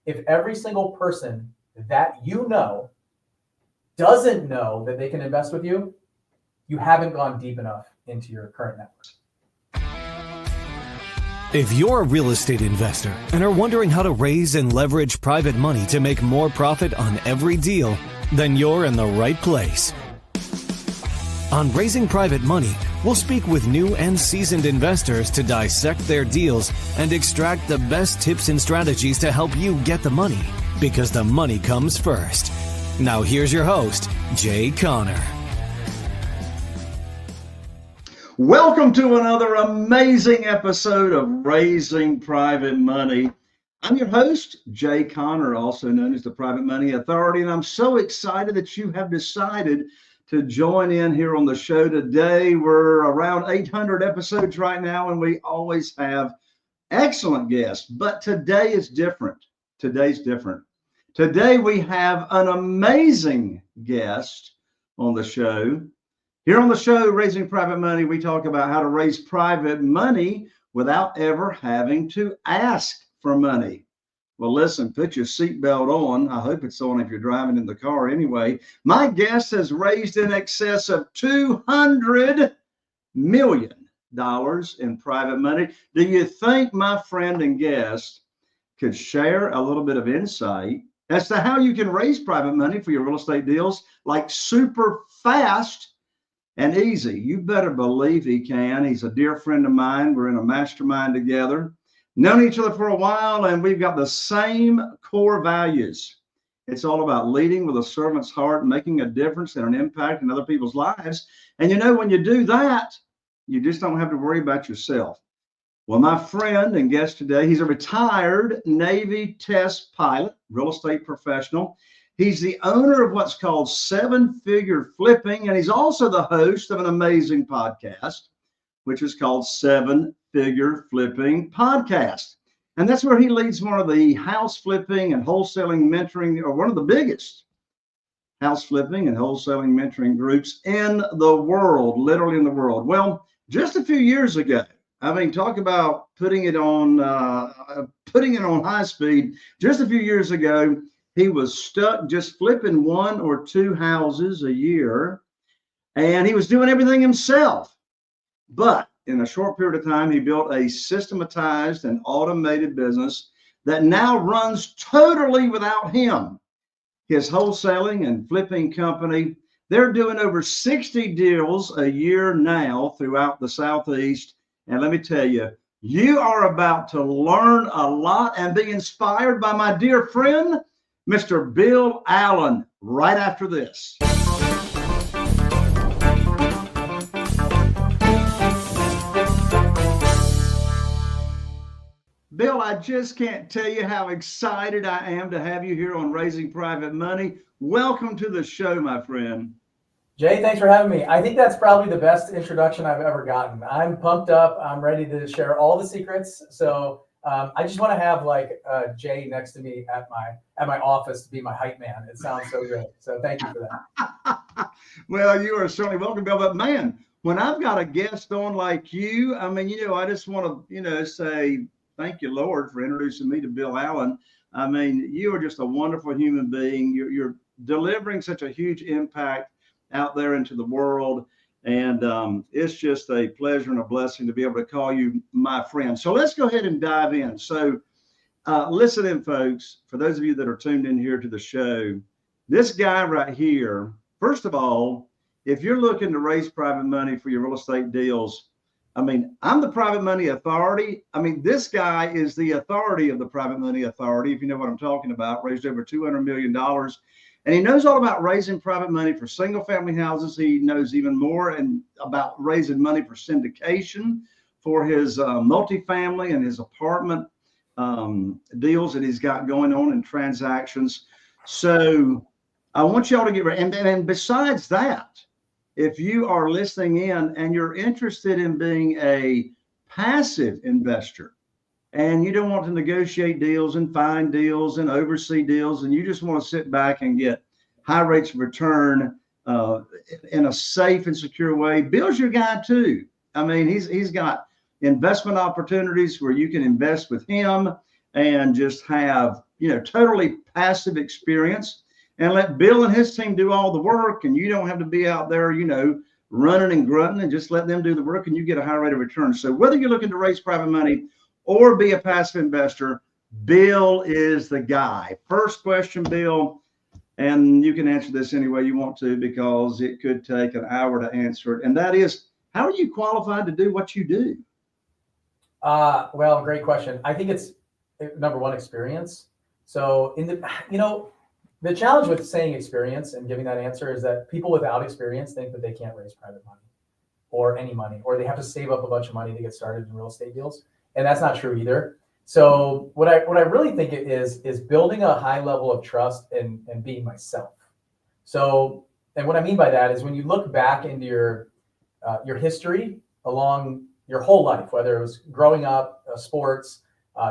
if every single person that you know doesn't know that they can invest with you, you haven't gone deep enough into your current network. If you're a real estate investor and are wondering how to raise and leverage private money to make more profit on every deal, then you're in the right place. On Raising Private Money, we'll speak with new and seasoned investors to dissect their deals and extract the best tips and strategies to help you get the money, because the money comes first. Now here's your host, Jay Conner. Welcome to another amazing episode of Raising Private Money. I'm your host, Jay Conner, also known as the Private Money Authority, and I'm so excited that you have decided to join in here on the show today. We're around 800 episodes right now, and we always have excellent guests, but today is different. Today's different. Today we have an amazing guest on the show. Here on the show, Raising Private Money, we talk about how to raise private money without ever having to ask for money. Well, listen, put your seatbelt on. I hope it's on if you're driving in the car anyway. My guest has raised in excess of $200 million in private money. Do you think my friend and guest could share a little bit of insight as to how you can raise private money for your real estate deals like super fast and easy? You better believe he can. He's a dear friend of mine. We're in a mastermind together, known each other for a while, and we've got the same core values. It's all about leading with a servant's heart, making a difference and an impact in other people's lives. And you know, when you do that, you just don't have to worry about yourself. Well, my friend and guest today, he's a retired Navy test pilot, real estate professional. He's the owner of what's called Seven Figure Flipping, and he's also the host of an amazing podcast, which is called Seven Figure Flipping Podcast. And that's where he leads one of the house flipping and wholesaling mentoring, or one of the biggest house flipping and wholesaling mentoring groups in the world, literally in the world. Well, just a few years ago, I mean, talk about putting it on high speed. Just a few years ago, he was stuck just flipping one or two houses a year, and he was doing everything himself. But in a short period of time, he built a systematized and automated business that now runs totally without him. His wholesaling and flipping company, they're doing over 60 deals a year now throughout the Southeast. And let me tell you, you are about to learn a lot and be inspired by my dear friend, Mr. Bill Allen, right after this. Bill, I just can't tell you how excited I am to have you here on Raising Private Money. Welcome to the show, my friend. Jay, thanks for having me. I think that's probably the best introduction I've ever gotten. I'm pumped up. I'm ready to share all the secrets. So I just want to have like Jay next to me at my office to be my hype man. It sounds so good. So thank you for that. Well, you are certainly welcome, Bill. But man, when I've got a guest on like you, I mean, I just want to, say thank you, Lord, for introducing me to Bill Allen. I mean, you are just a wonderful human being. You're delivering such a huge impact out there into the world. And it's just a pleasure and a blessing to be able to call you my friend. So let's go ahead and dive in. So listen in, folks, for those of you that are tuned in here to the show, this guy right here, first of all, if you're looking to raise private money for your real estate deals, I mean, I'm the Private Money Authority. I mean, this guy is the authority of the Private Money Authority, if you know what I'm talking about, raised over $200 million. And he knows all about raising private money for single family houses. He knows even more about raising money for syndication for his multifamily and his apartment deals that he's got going on in transactions. So I want y'all to get ready. And besides that, if you are listening in and you're interested in being a passive investor, and you don't want to negotiate deals and find deals and oversee deals, and you just want to sit back and get high rates of return in a safe and secure way, Bill's your guy too. I mean, he's got investment opportunities where you can invest with him and just have totally passive experience, and let Bill and his team do all the work, and you don't have to be out there, running and grunting, and just let them do the work, and you get a high rate of return. So whether you're looking to raise private money or be a passive investor, Bill is the guy. First question, Bill, and you can answer this any way you want to because it could take an hour to answer it. And that is, how are you qualified to do what you do? Well, great question. I think it's number one, experience. So the challenge with saying experience and giving that answer is that people without experience think that they can't raise private money or any money, or they have to save up a bunch of money to get started in real estate deals. And that's not true either. So what I really think it is building a high level of trust and being myself. So, and what I mean by that is when you look back into your history along your whole life, whether it was growing up, sports,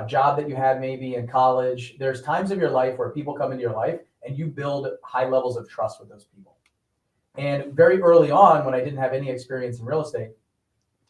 job that you had maybe in college, there's times of your life where people come into your life and you build high levels of trust with those people. And very early on, when I didn't have any experience in real estate,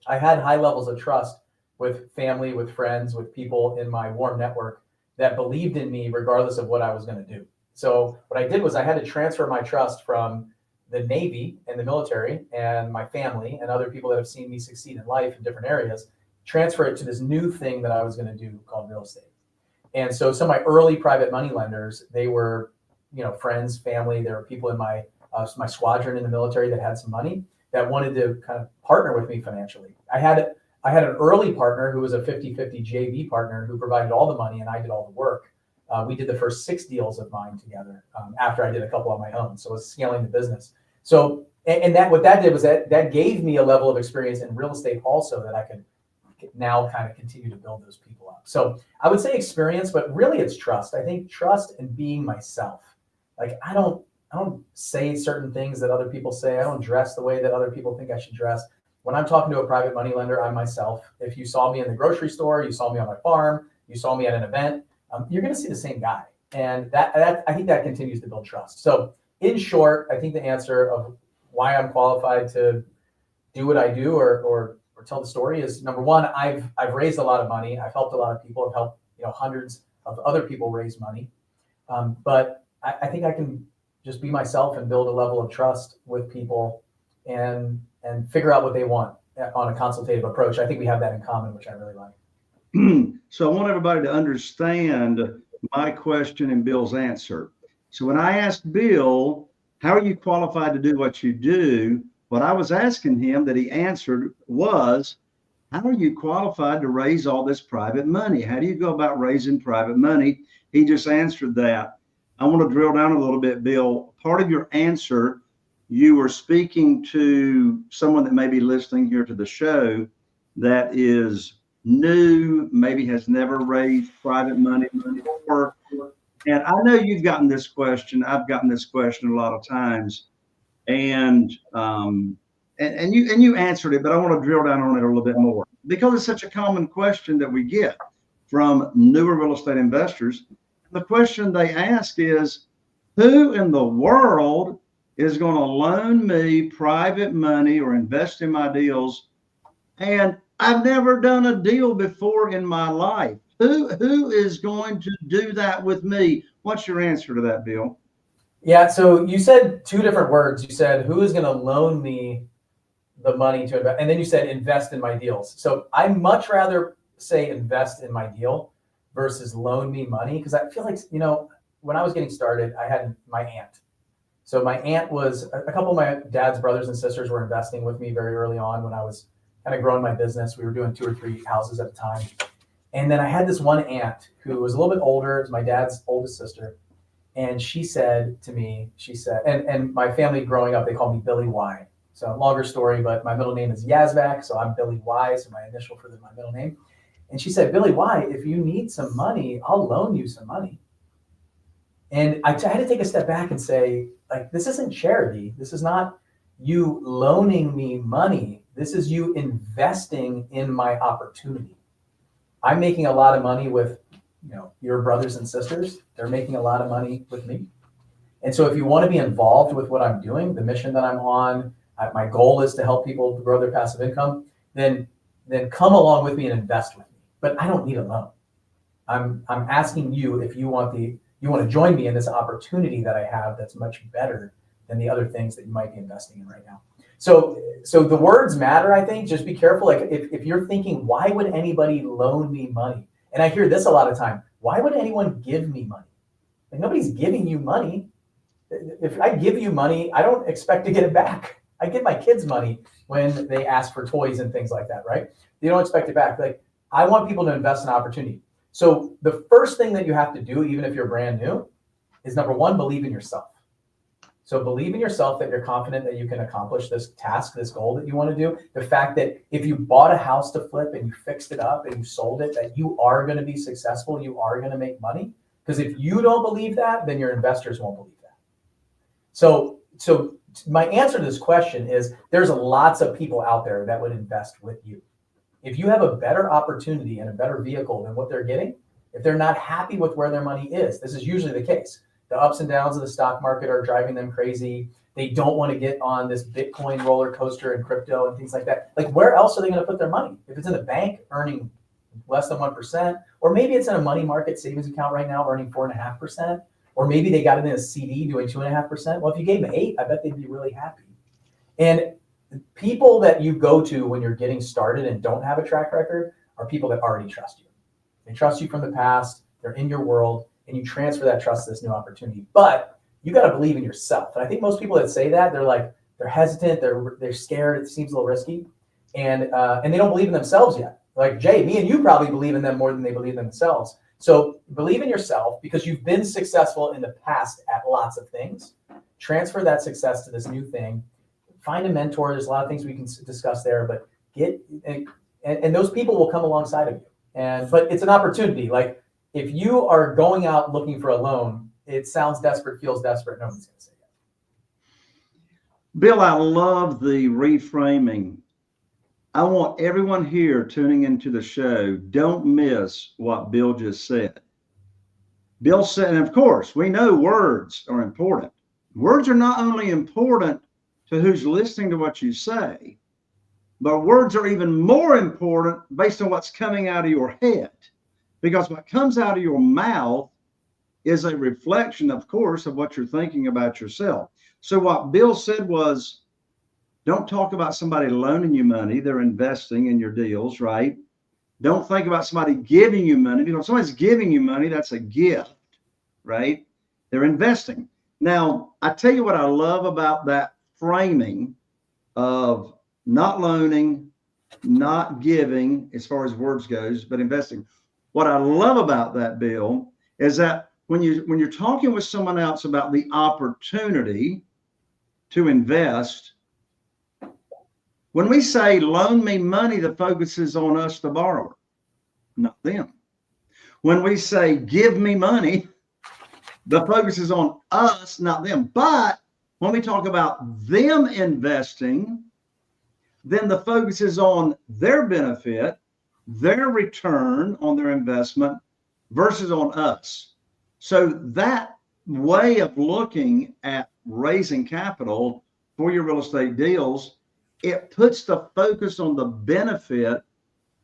I had high levels of trust with family, with friends, with people in my warm network that believed in me regardless of what I was going to do. So what I did was I had to transfer my trust from the Navy and the military and my family and other people that have seen me succeed in life in different areas, transfer it to this new thing that I was going to do called real estate. And so some of my early private money lenders, they were, friends, family. There were people in my squadron in the military that had some money that wanted to kind of partner with me financially. I had an early partner who was a 50-50 JV partner who provided all the money and I did all the work. We did the first 6 deals of mine together after I did a couple on my own. So it was scaling the business. So, and that what that did was that gave me a level of experience in real estate also that I could now kind of continue to build those people up. So I would say experience, but really it's trust. I think trust and being myself. Like I don't say certain things that other people say. I don't dress the way that other people think I should dress. When I'm talking to a private money lender, I'm myself. If you saw me in the grocery store, you saw me on my farm, you saw me at an event, you're going to see the same guy. And that I think that continues to build trust. So in short, I think the answer of why I'm qualified to do what I do or tell the story is, number one, I've raised a lot of money. I've helped a lot of people. I've helped hundreds of other people raise money. But I think I can just be myself and build a level of trust with people and figure out what they want on a consultative approach. I think we have that in common, which I really like. So I want everybody to understand my question and Bill's answer. So when I asked Bill, how are you qualified to do what you do? What I was asking him that he answered was, how are you qualified to raise all this private money? How do you go about raising private money? He just answered that. I want to drill down a little bit, Bill. Part of your answer, you were speaking to someone that may be listening here to the show that is new, maybe has never raised private money before. And I know you've gotten this question. I've gotten this question a lot of times. And you answered it, but I want to drill down on it a little bit more because it's such a common question that we get from newer real estate investors. The question they ask is, who in the world is going to loan me private money or invest in my deals? And I've never done a deal before in my life. Who is going to do that with me? What's your answer to that, Bill? Yeah, so you said 2 different words. You said, who is going to loan me the money to invest? And then you said, invest in my deals. So I much rather say invest in my deal versus loan me money. Because I feel like, when I was getting started, I had my aunt. So my aunt was, a couple of my dad's brothers and sisters were investing with me very early on when I was kind of growing my business. We were doing 2 or 3 houses at a time. And then I had this one aunt who was a little bit older. It was my dad's oldest sister. And she said to me, and my family growing up, they called me Billy Y. So longer story, but my middle name is Yazvac. So I'm Billy Y. So my initial for my middle name. And she said, Billy Y, if you need some money, I'll loan you some money. And I had to take a step back and say, like, this isn't charity. This is not you loaning me money. This is you investing in my opportunity. I'm making a lot of money with, your brothers and sisters. They're making a lot of money with me. And so if you want to be involved with what I'm doing, the mission that I'm on, my goal is to help people grow their passive income, then come along with me and invest with me. But I don't need a loan. I'm asking you if you want to join me in this opportunity that I have that's much better than the other things that you might be investing in right now. So the words matter, I think. Just be careful. Like if you're thinking, why would anybody loan me money? And I hear this a lot of time. Why would anyone give me money? Like, nobody's giving you money. If I give you money, I don't expect to get it back. I give my kids money when they ask for toys and things like that, right? They don't expect it back. Like, I want people to invest in opportunity. So the first thing that you have to do, even if you're brand new, is number one, believe in yourself. So believe in yourself that you're confident that you can accomplish this task, this goal that you want to do. The fact that if you bought a house to flip and you fixed it up and you sold it, that you are going to be successful, you are going to make money. Because if you don't believe that, then your investors won't believe that. So my answer to this question is there's lots of people out there that would invest with you. If you have a better opportunity and a better vehicle than what they're getting, if they're not happy with where their money is, this is usually the case. The ups and downs of the stock market are driving them crazy. They don't want to get on this Bitcoin roller coaster and crypto and things like that. Like, where else are they going to put their money? If it's in a bank earning less than 1%, or maybe it's in a money market savings account right now earning 4.5%, or maybe they got it in a CD doing 2.5%. Well, if you gave them 8, I bet they'd be really happy. And people that you go to when you're getting started and don't have a track record are people that already trust you. They trust you from the past. They're in your world, and you transfer that trust to this new opportunity. But you got to believe in yourself. And I think most people that say that, they're hesitant, they're scared, it seems a little risky, and they don't believe in themselves yet. Like Jay, me and you probably believe in them more than they believe in themselves. So believe in yourself because you've been successful in the past at lots of things. Transfer that success to this new thing. Find a mentor. There's a lot of things we can discuss there, but and those people will come alongside of you. But it's an opportunity. Like, if you are going out looking for a loan, it sounds desperate, feels desperate. No one's going to say that. Bill, I love the reframing. I want everyone here tuning into the show, don't miss what Bill just said. Bill said, and of course, we know words are important. Words are not only important to who's listening to what you say, but words are even more important based on what's coming out of your head. Because what comes out of your mouth is a reflection, of course, of what you're thinking about yourself. So what Bill said was, don't talk about somebody loaning you money. They're investing in your deals, right? Don't think about somebody giving you money. Because if somebody's giving you money, that's a gift, right? They're investing. Now, I tell you what I love about that framing of not loaning, not giving, as far as words goes, but investing. What I love about that, Bill, is that when you're talking with someone else about the opportunity to invest, when we say loan me money, the focus is on us, the borrower, not them. When we say give me money, the focus is on us, not them. But when we talk about them investing, then the focus is on their benefit, their return on their investment versus on us. So that way of looking at raising capital for your real estate deals, it puts the focus on the benefit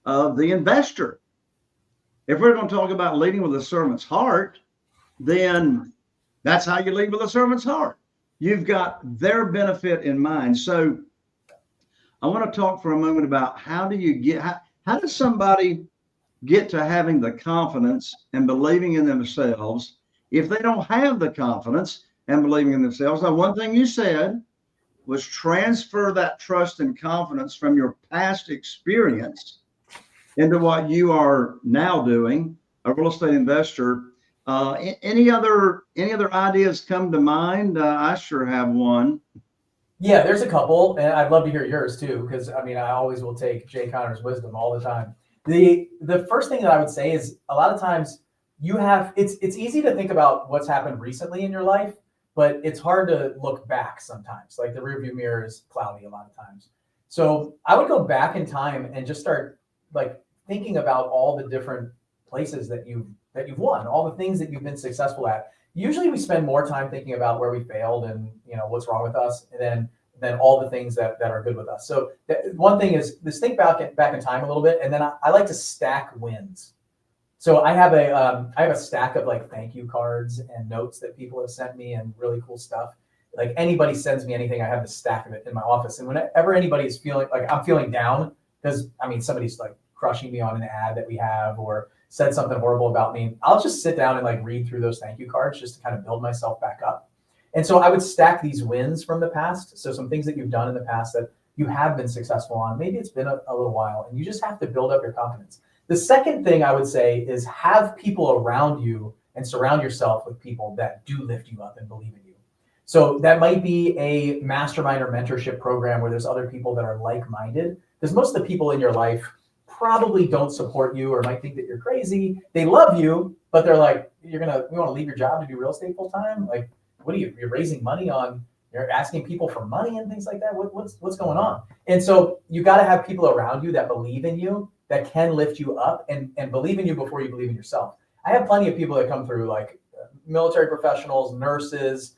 of the investor. If we're going to talk about leading with a servant's heart, then that's how you lead with a servant's heart. You've got their benefit in mind. So I want to talk for a moment about how does somebody get to having the confidence and believing in themselves if they don't have the confidence and believing in themselves? Now, one thing you said was transfer that trust and confidence from your past experience into what you are now doing, a real estate investor. Any other ideas come to mind? I sure have one. Yeah, there's a couple, and I'd love to hear yours too, because I always will take Jay Connor's wisdom all the time. The first thing that I would say is a lot of times it's easy to think about what's happened recently in your life, but it's hard to look back sometimes. Like, the rearview mirror is cloudy a lot of times. So I would go back in time and just start like thinking about all the different places that you've won, all the things that you've been successful at. Usually we spend more time thinking about where we failed and what's wrong with us than all the things that are good with us. So one thing is, think back in time a little bit, and then I like to stack wins. So I have a stack of like thank you cards and notes that people have sent me and really cool stuff. Like anybody sends me anything, I have a stack of it in my office. And whenever anybody is feeling like I'm feeling down, because I mean somebody's like crushing me on an ad that we have or said something horrible about me, I'll just sit down and like read through those thank you cards just to kind of build myself back up. And so I would stack these wins from the past. So some things that you've done in the past that you have been successful on. Maybe it's been a little while and you just have to build up your confidence. The second thing I would say is have people around you and surround yourself with people that do lift you up and believe in you. So that might be a mastermind or mentorship program where there's other people that are like-minded, because most of the people in your life probably don't support you or might think that you're crazy. They love you, but they're like, you want to leave your job to do real estate full time? Like, what are you're raising money on? You're asking people for money and things like that. What's going on? And so you got to have people around you that believe in you, that can lift you up and believe in you before you believe in yourself. I have plenty of people that come through, like military professionals, nurses.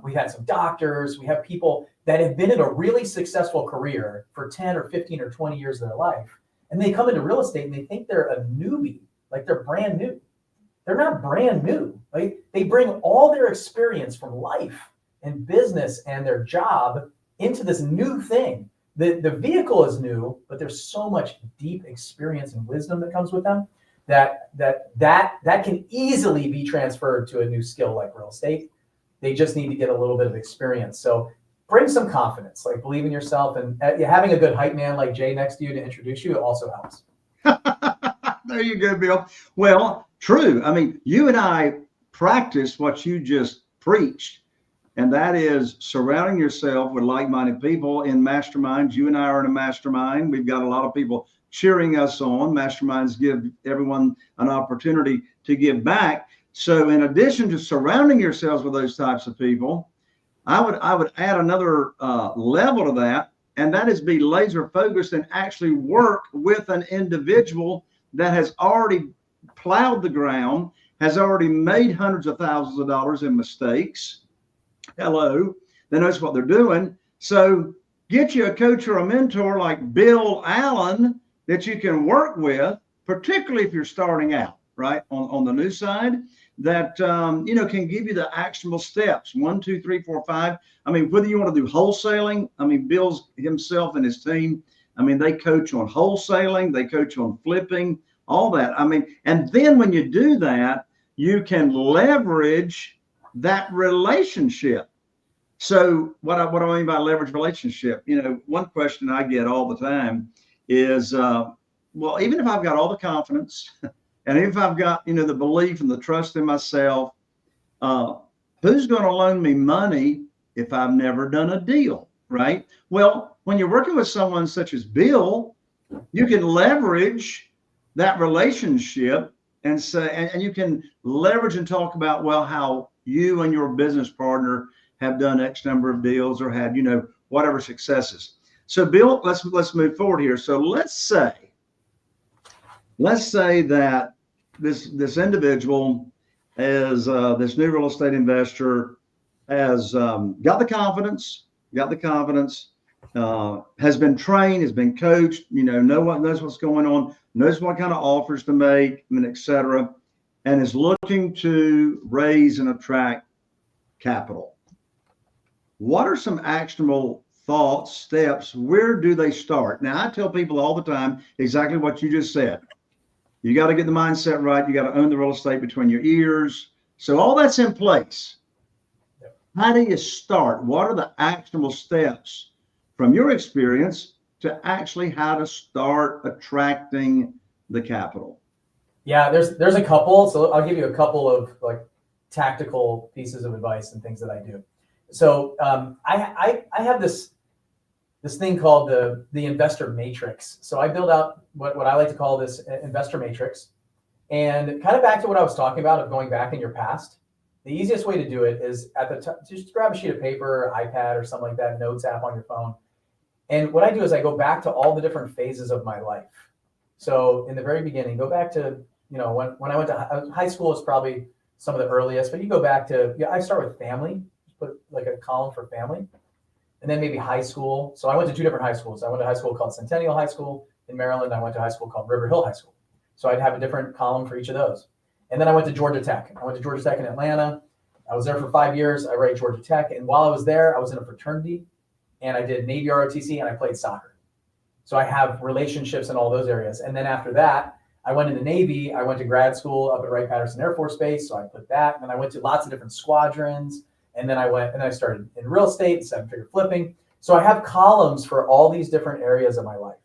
We've had some doctors. We have people that have been in a really successful career for 10 or 15 or 20 years of their life. And they come into real estate and they think they're a newbie, like they're brand new. They're not brand new. Like they bring all their experience from life and business and their job into this new thing. The vehicle is new, but there's so much deep experience and wisdom that comes with them that can easily be transferred to a new skill like real estate. They just need to get a little bit of experience. So bring some confidence, like believe in yourself, and having a good hype man like Jay next to you to introduce you also helps. There you go, Bill. Well, true. I mean, you and I practice what you just preached, and that is surrounding yourself with like-minded people in masterminds. You and I are in a mastermind. We've got a lot of people cheering us on. Masterminds give everyone an opportunity to give back. So in addition to surrounding yourselves with those types of people, I would add another level to that, and that is be laser focused and actually work with an individual that has already plowed the ground, has already made hundreds of thousands of dollars in mistakes. Hello, they knows what they're doing. So get you a coach or a mentor like Bill Allen that you can work with, particularly if you're starting out, right, on the new side, that can give you the actionable steps 1, 2, 3, 4, 5. I mean, whether you want to do wholesaling, I mean, Bill's himself and his team, I mean, they coach on wholesaling, they coach on flipping, all that. I mean, and then when you do that, you can leverage that relationship. So what do I mean by leverage relationship? One question I get all the time is, well, even if I've got all the confidence and if I've got, the belief and the trust in myself, who's going to loan me money if I've never done a deal, right? Well, when you're working with someone such as Bill, you can leverage that relationship and say, and you can leverage and talk about, well, how you and your business partner have done X number of deals or had, whatever successes. So Bill, let's move forward here. So let's say that this individual is this new real estate investor has got the confidence, has been trained, has been coached, knows what's going on, knows what kind of offers to make, and et cetera, and is looking to raise and attract capital. What are some actionable thoughts, steps? Where do they start? Now, I tell people all the time exactly what you just said. You got to get the mindset right. You got to own the real estate between your ears. So all that's in place. How do you start? What are the actionable steps from your experience to actually how to start attracting the capital? Yeah, there's a couple. So I'll give you a couple of like tactical pieces of advice and things that I do. So I have this thing called the investor matrix. So I build out what I like to call this investor matrix. And kind of back to what I was talking about of going back in your past, the easiest way to do it is at the top, just grab a sheet of paper, iPad or something like that, notes app on your phone. And what I do is I go back to all the different phases of my life. So in the very beginning, go back to, when I went to high school is probably some of the earliest, but you go back to, I start with family, put like a column for family, and then maybe high school. So I went to 2 different high schools. I went to high school called Centennial High School in Maryland. I went to high school called River Hill High School. So I'd have a different column for each of those. And then I went to Georgia Tech. I went to Georgia Tech in Atlanta. I was there for 5 years. I write Georgia Tech. And while I was there, I was in a fraternity and I did Navy ROTC and I played soccer. So I have relationships in all those areas. And then after that, I went in the Navy. I went to grad school up at Wright-Patterson Air Force Base. So I put that. And then I went to lots of different squadrons. And then I went and I started in real estate, seven-figure flipping. So I have columns for all these different areas of my life.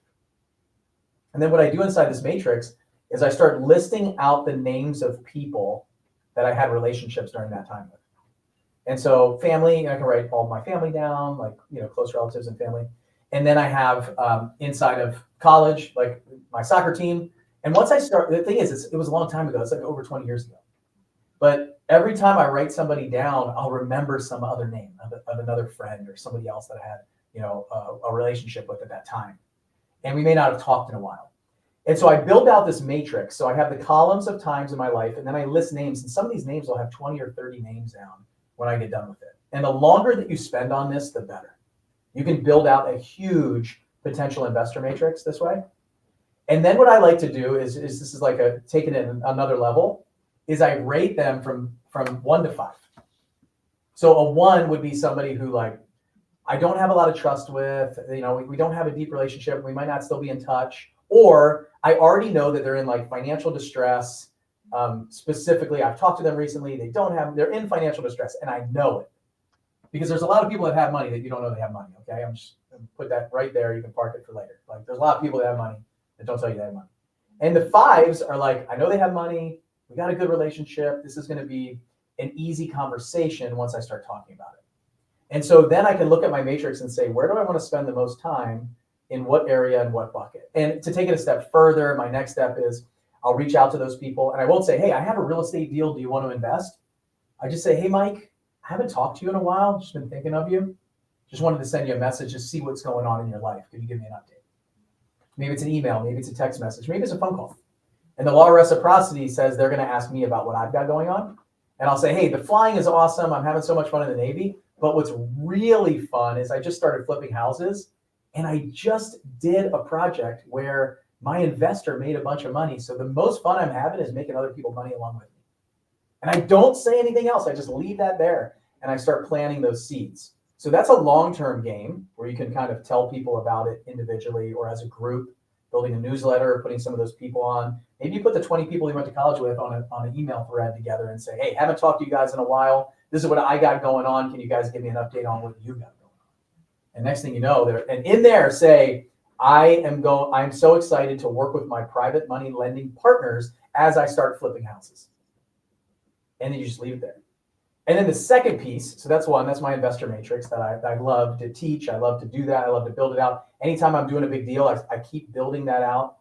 And then what I do inside this matrix is I start listing out the names of people that I had relationships during that time with. And so family, I can write all my family down, like, close relatives and family. And then I have inside of college, like my soccer team. And once I start, the thing is, it was a long time ago. It's like over 20 years ago. But every time I write somebody down, I'll remember some other name of another friend or somebody else that I had, a relationship with at that time. And we may not have talked in a while. And so I build out this matrix. So I have the columns of times in my life, and then I list names. And some of these names will have 20 or 30 names down when I get done with it. And the longer that you spend on this, the better. You can build out a huge potential investor matrix this way. And then what I like to do is this is like taking it another level, is I rate them from 1 to 5. So a 1 would be somebody who, like, I don't have a lot of trust with, we don't have a deep relationship. We might not still be in touch. Or I already know that they're in like financial distress. Specifically, I've talked to them recently. They're in financial distress and I know it. Because there's a lot of people that have money that you don't know they have money, okay? I'm just going to put that right there. You can park it for later. Like, there's a lot of people that have money that don't tell you they have money. And the 5s are like, I know they have money. We got a good relationship. This is going to be an easy conversation once I start talking about it. And so then I can look at my matrix and say, where do I want to spend the most time, in what area and what bucket? And to take it a step further, my next step is I'll reach out to those people and I won't say, hey, I have a real estate deal. Do you want to invest? I just say, hey, Mike, I haven't talked to you in a while. Just been thinking of you. Just wanted to send you a message to see what's going on in your life. Could you give me an update? Maybe it's an email. Maybe it's a text message. Maybe it's a phone call. And the law of reciprocity says they're going to ask me about what I've got going on. And I'll say, hey, the flying is awesome. I'm having so much fun in the Navy. But what's really fun is I just started flipping houses. And I just did a project where my investor made a bunch of money. So the most fun I'm having is making other people money along with me. And I don't say anything else. I just leave that there and I start planting those seeds. So that's a long-term game where you can kind of tell people about it individually or as a group, building a newsletter, putting some of those people on. Maybe you put the 20 people you went to college with on an email thread together and say, hey, haven't talked to you guys in a while. This is what I got going on. Can you guys give me an update on what you got going on? And next thing you know, in there say, I'm so excited to work with my private money lending partners as I start flipping houses. And then you just leave it there. And then the second piece, so that's my investor matrix that I love to teach. I love to do that. I love to build it out. Anytime I'm doing a big deal, I keep building that out.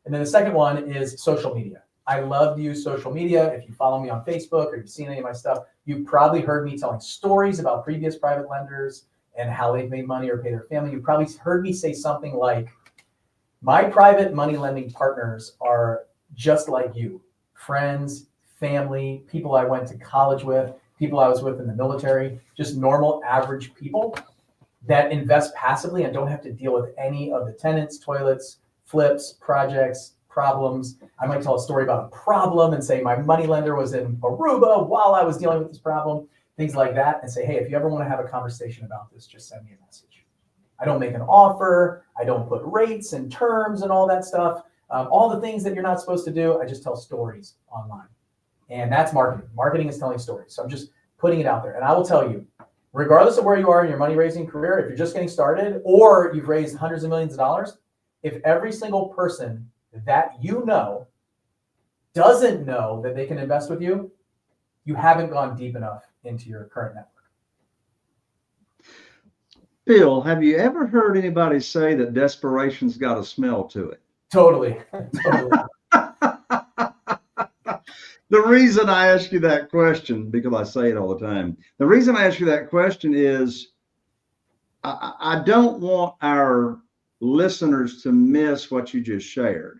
And then the second one is social media. I love to use social media. If you follow me on Facebook or you've seen any of my stuff, you've probably heard me telling stories about previous private lenders and how they've made money or pay their family. You probably heard me say something like, my private money lending partners are just like you, friends, family, people I went to college with, people I was with in the military, just normal average people that invest passively and don't have to deal with any of the tenants, toilets, flips, projects, problems. I might tell a story about a problem and say my money lender was in Aruba while I was dealing with this problem. Things like that, and say, hey, if you ever want to have a conversation about this, just send me a message. I don't make an offer. I don't put rates and terms and all that stuff. All the things that you're not supposed to do, I just tell stories online. And that's marketing. Marketing is telling stories. So I'm just putting it out there. And I will tell you, regardless of where you are in your money raising career, if you're just getting started or you've raised hundreds of millions of dollars, if every single person that you know doesn't know that they can invest with you, you haven't gone deep enough into your current network. Bill, have you ever heard anybody say that desperation's got a smell to it? Totally. The reason I ask you that question, because I say it all the time, the reason I ask you that question is I don't want our listeners to miss what you just shared.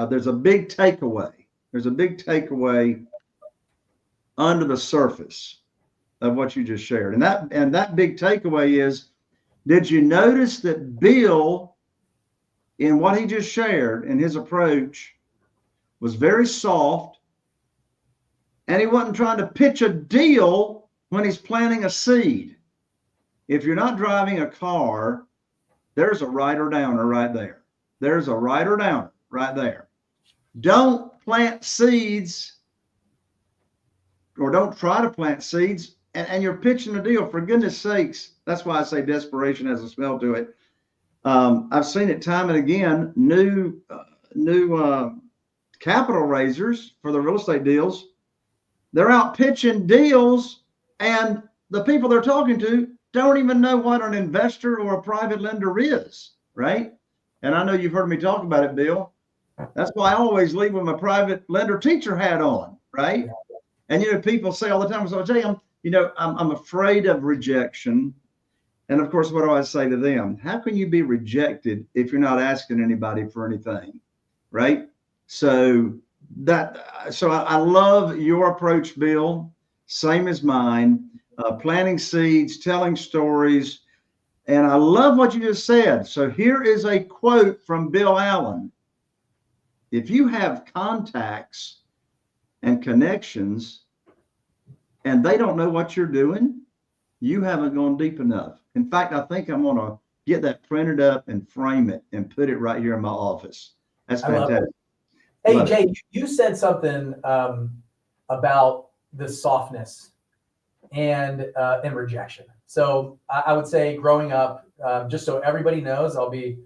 There's a big takeaway. There's a big takeaway under the surface of what you just shared. And that big takeaway is, did you notice that Bill, in what he just shared in his approach, was very soft, and he wasn't trying to pitch a deal when he's planting a seed. If you're not driving a car, there's a writer downer right there. There's a writer downer right there. Don't plant seeds, or don't try to plant seeds, and you're pitching a deal. For goodness sakes, that's why I say desperation has a smell to it. I've seen it time and again. New capital raisers for the real estate deals, they're out pitching deals, and the people they're talking to don't even know what an investor or a private lender is, right? And I know you've heard me talk about it, Bill. That's why I always leave with my private lender teacher hat on, right? And people say all the time, so Jay, I'm afraid of rejection. And of course, what do I say to them? How can you be rejected if you're not asking anybody for anything, right? So I love your approach, Bill. Same as mine. Planting seeds, telling stories. And I love what you just said. So here is a quote from Bill Allen. If you have contacts and connections and they don't know what you're doing, you haven't gone deep enough. In fact, I think I'm going to get that printed up and frame it and put it right here in my office. That's fantastic. Hey, Jay, you said something about the softness and rejection. So I would say growing up, just so everybody knows, I'll be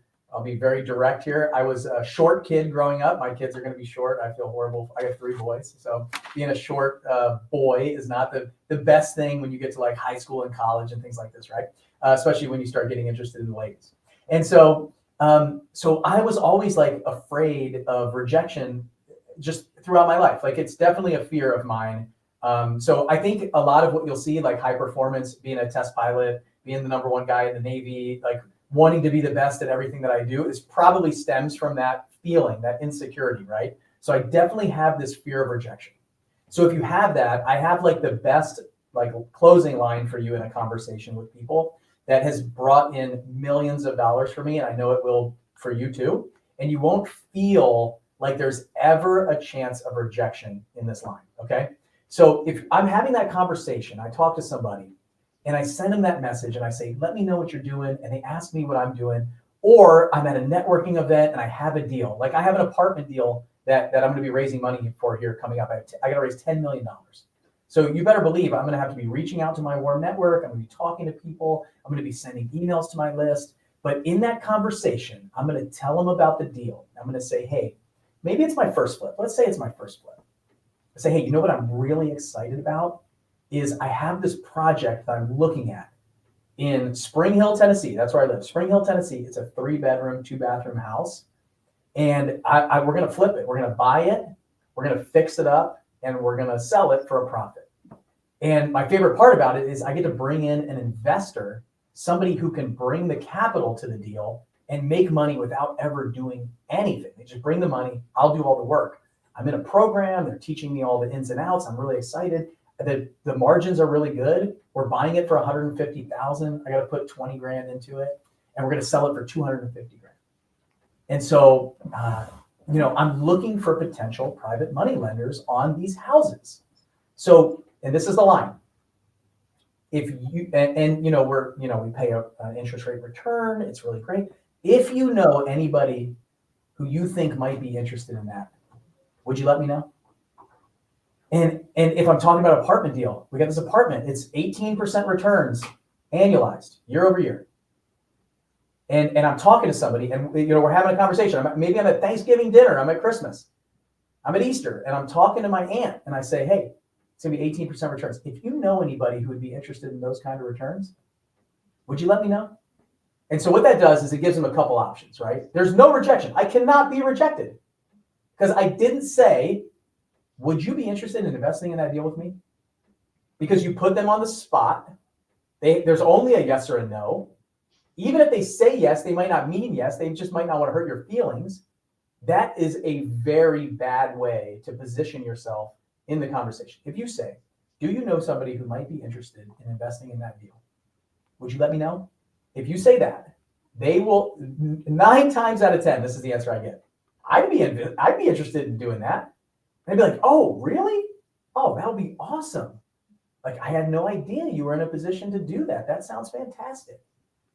very direct here. I was a short kid growing up. My kids are going to be short. I feel horrible. I have 3 boys. So being a short boy is not the best thing when you get to like high school and college and things like this, right? Especially when you start getting interested in the ladies. And so I was always like afraid of rejection just throughout my life. Like it's definitely a fear of mine. So I think a lot of what you'll see, like high performance, being a test pilot, being the #1 guy in the Navy, like wanting to be the best at everything that I do, is probably stems from that feeling, that insecurity, right? So I definitely have this fear of rejection. So if you have that, I have like the best like closing line for you in a conversation with people that has brought in millions of dollars for me, and I know it will for you too. And you won't feel like there's ever a chance of rejection in this line, okay? So if I'm having that conversation, I talk to somebody and I send them that message and I say, let me know what you're doing. And they ask me what I'm doing. Or I'm at a networking event and I have a deal. Like I have an apartment deal that I'm going to be raising money for here coming up. I got to raise $10 million. So you better believe I'm going to have to be reaching out to my warm network. I'm going to be talking to people. I'm going to be sending emails to my list. But in that conversation, I'm going to tell them about the deal. I'm going to say, hey, maybe it's my first flip. Let's say it's my first flip. I say, hey, you know what I'm really excited about is I have this project that I'm looking at in Spring Hill, Tennessee. That's where I live. Spring Hill, Tennessee. It's a 3-bedroom, 2-bathroom house. And we're going to flip it. We're going to buy it. We're going to fix it up. And we're going to sell it for a profit. And my favorite part about it is I get to bring in an investor, somebody who can bring the capital to the deal and make money without ever doing anything. They just bring the money. I'll do all the work. I'm in a program. They're teaching me all the ins and outs. I'm really excited. The margins are really good. We're buying it for $150,000. I got to put 20 grand into it, and we're going to sell it for 250 grand. And so, I'm looking for potential private money lenders on these houses. So, and this is the line. If you, we pay an interest rate return. It's really great. If you know anybody who you think might be interested in that, would you let me know? And if I'm talking about an apartment deal, we got this apartment. It's 18% returns annualized year over year. And I'm talking to somebody, and we're having a conversation. Maybe I'm at Thanksgiving dinner. I'm at Christmas. I'm at Easter, and I'm talking to my aunt, and I say, hey, it's gonna be 18% returns. If you know anybody who would be interested in those kind of returns, would you let me know? And so what that does is it gives them a couple options, right? There's no rejection. I cannot be rejected because I didn't say, would you be interested in investing in that deal with me? Because you put them on the spot. There's only a yes or a no. Even if they say yes, they might not mean yes. They just might not want to hurt your feelings. That is a very bad way to position yourself in the conversation. If you say, do you know somebody who might be interested in investing in that deal? Would you let me know? If you say that, they will, 9 times out of 10, this is the answer I get. I'd be interested in doing that. And they'd be like, oh, really? Oh, that would be awesome. Like, I had no idea you were in a position to do that. That sounds fantastic.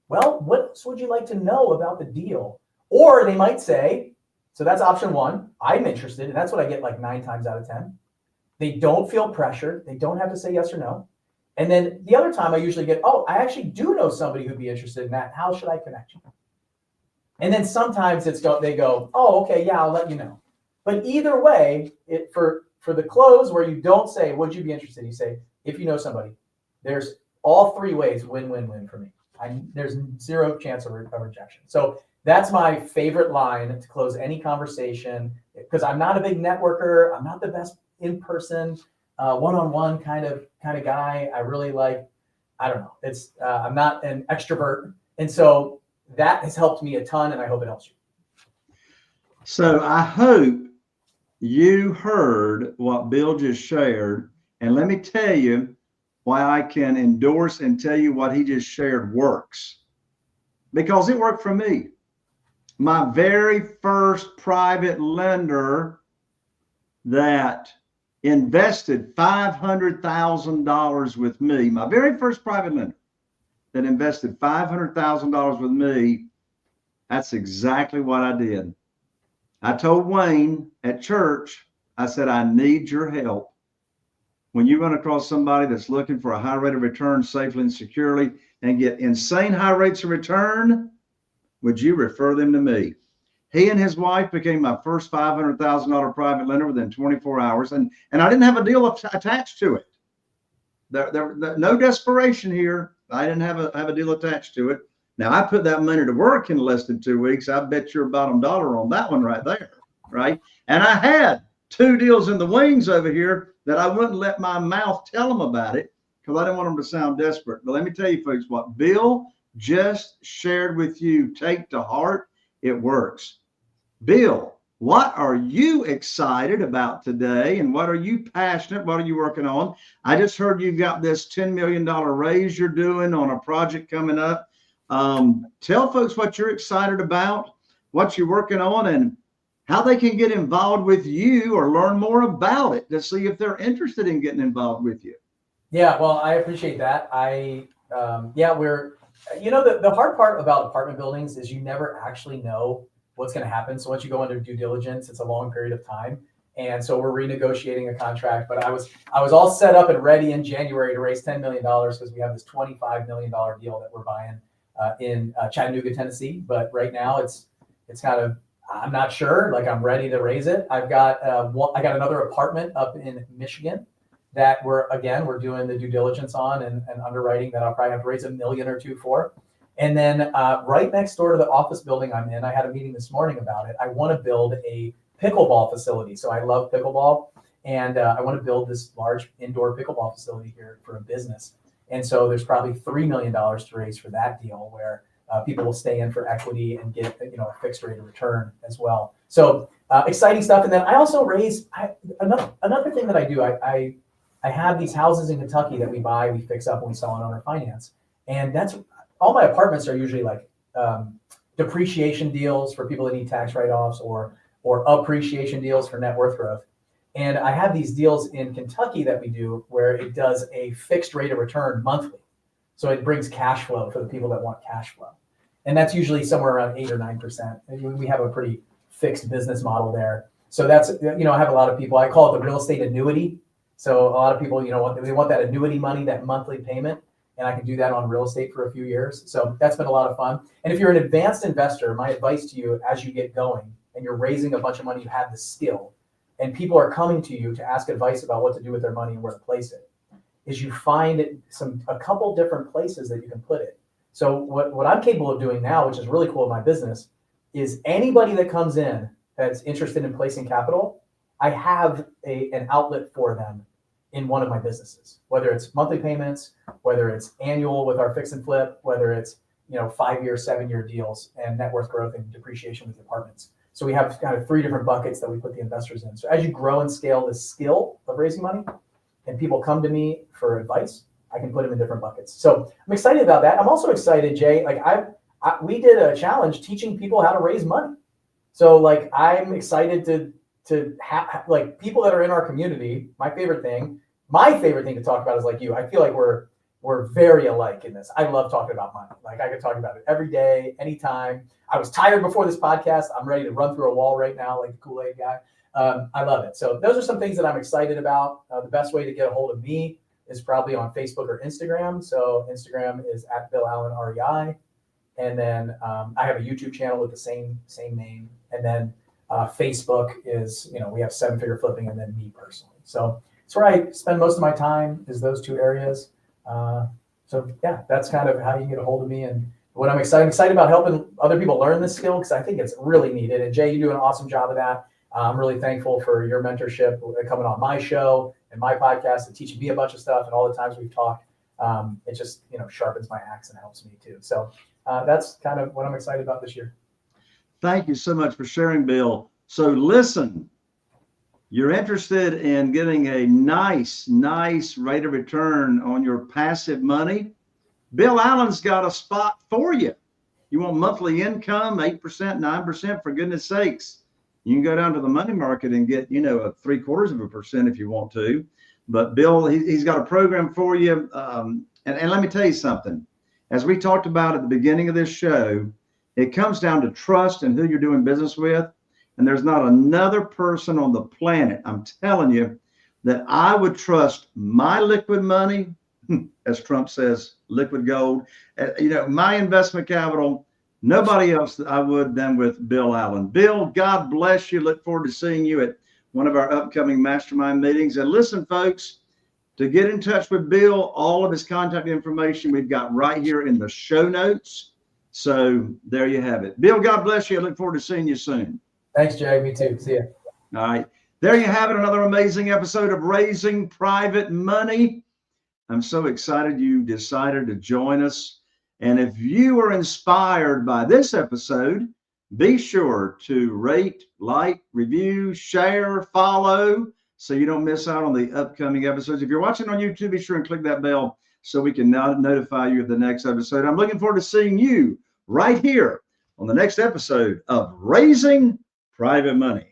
Well, what else would you like to know about the deal? Or they might say, so that's option one. I'm interested, and that's what I get like 9 times out of 10. They don't feel pressured. They don't have to say yes or no. And then the other time I usually get, oh, I actually do know somebody who'd be interested in that. How should I connect you? And then sometimes they go, oh, okay, yeah, I'll let you know. But either way, for the close where you don't say, would you be interested? You say, if you know somebody. There's all 3 ways, win-win-win for me. There's 0 chance of rejection. So that's my favorite line to close any conversation, because I'm not a big networker. I'm not the best in person, one-on-one kind of guy. I really like, I don't know. I'm not an extrovert. And so that has helped me a ton, and I hope it helps you. So I hope you heard what Bill just shared. And let me tell you why I can endorse and tell you what he just shared works. Because it worked for me. My very first private lender that invested $500,000 with me, my very first private lender that invested $500,000 with me, that's exactly what I did. I told Wayne at church, I said, I need your help. When you run across somebody that's looking for a high rate of return safely and securely and get insane high rates of return, would you refer them to me? He and his wife became my first $500,000 private lender within 24 hours. And I didn't have a deal attached to it. There no desperation here. I didn't have a deal attached to it. Now, I put that money to work in less than 2 weeks. I bet your bottom dollar on that one right there, right? And I had 2 deals in the wings over here that I wouldn't let my mouth tell them about it because I didn't want them to sound desperate. But let me tell you, folks, what Bill just shared with you, take to heart, it works. Bill, what are you excited about today? And what are you passionate? What are you working on? I just heard you've got this $10 million raise you're doing on a project coming up. Tell folks what you're excited about, what you're working on, and how they can get involved with you or learn more about it to see if they're interested in getting involved with you. Yeah, well, I appreciate that. The hard part about apartment buildings is you never actually know what's going to happen. So once you go under due diligence, it's a long period of time. And so we're renegotiating a contract, but I was all set up and ready in January to raise $10 million because we have this $25 million deal that we're buying in Chattanooga, Tennessee. But right now it's kind of, I'm not sure, like I'm ready to raise it. I got another apartment up in Michigan that we're doing the due diligence on and underwriting that I'll probably have to raise $1 million or $2 million for. And then right next door to the office building I'm in, I had a meeting this morning about it. I want to build a pickleball facility. So I love pickleball, and I want to build this large indoor pickleball facility here for a business. And so there's probably $3 million to raise for that deal, where people will stay in for equity and get a fixed rate of return as well. So exciting stuff. And then I also raise another thing that I do. I have these houses in Kentucky that we buy, we fix up, and we sell on owner finance. And that's all my apartments are usually like depreciation deals for people that need tax write-offs or appreciation deals for net worth growth. And I have these deals in Kentucky that we do where it does a fixed rate of return monthly. So it brings cash flow for the people that want cash flow. And that's usually somewhere around 8 or 9%. And we have a pretty fixed business model there. So that's, I have a lot of people, I call it the real estate annuity. So a lot of people, they want that annuity money, that monthly payment. And I can do that on real estate for a few years. So that's been a lot of fun. And if you're an advanced investor, my advice to you as you get going and you're raising a bunch of money, you have the skill, and people are coming to you to ask advice about what to do with their money and where to place it, is you find a couple different places that you can put it. So what I'm capable of doing now, which is really cool in my business, is anybody that comes in that's interested in placing capital, I have an outlet for them in one of my businesses, whether it's monthly payments, whether it's annual with our fix and flip, whether it's 5-year, 7-year deals and net worth growth and depreciation with apartments. So we have kind of 3 different buckets that we put the investors in. So as you grow and scale the skill of raising money and people come to me for advice, I can put them in different buckets. So I'm excited about that. I'm also excited, Jay, we did a challenge teaching people how to raise money. So like, I'm excited to have like people that are in our community. My favorite thing to talk about is like you. I feel like we're very alike in this. I love talking about money. Like I could talk about it every day, anytime. I was tired before this podcast. I'm ready to run through a wall right now, like the Kool-Aid guy. I love it. So those are some things that I'm excited about. The best way to get a hold of me is probably on Facebook or Instagram. So Instagram is at Bill Allen REI. And then I have a YouTube channel with the same name. And then Facebook is, we have Seven Figure Flipping and then me personally. So it's where I spend most of my time is those two areas. So yeah, that's kind of how you get a hold of me and what I'm excited about helping other people learn this skill because I think it's really needed. And Jay, you do an awesome job of that. I'm really thankful for your mentorship coming on my show and my podcast and teaching me a bunch of stuff. And all the times we've talked, it just, sharpens my axe and helps me too. So that's kind of what I'm excited about this year. Thank you so much for sharing, Bill. So listen, you're interested in getting a nice rate of return on your passive money. Bill Allen's got a spot for you. You want monthly income, 8%, 9%, for goodness sakes. You can go down to the money market and get, a 0.75% if you want to. But Bill, he's got a program for you. And let me tell you something. As we talked about at the beginning of this show, it comes down to trust and who you're doing business with. And there's not another person on the planet, I'm telling you, that I would trust my liquid money, as Trump says, liquid gold, my investment capital. Nobody else that I would than with Bill Allen. Bill, God bless you. Look forward to seeing you at one of our upcoming mastermind meetings. And listen, folks, to get in touch with Bill, all of his contact information we've got right here in the show notes. So there you have it. Bill, God bless you. I look forward to seeing you soon. Thanks, Jay. Me too. See ya. All right. There you have it. Another amazing episode of Raising Private Money. I'm so excited you decided to join us. And if you were inspired by this episode, be sure to rate, like, review, share, follow, so you don't miss out on the upcoming episodes. If you're watching on YouTube, be sure and click that bell so we can now notify you of the next episode. I'm looking forward to seeing you right here on the next episode of Raising Private Money.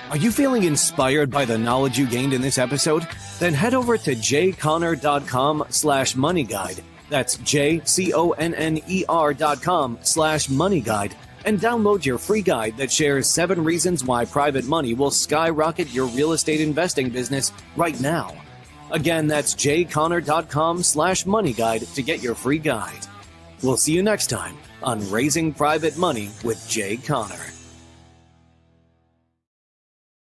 Are you feeling inspired by the knowledge you gained in this episode? Then head over to jconner.com/moneyguide. That's jconner.com/moneyguide and download your free guide that shares 7 reasons why private money will skyrocket your real estate investing business right now. Again, that's jconner.com/moneyguide to get your free guide. We'll see you next time on Raising Private Money with Jay Conner.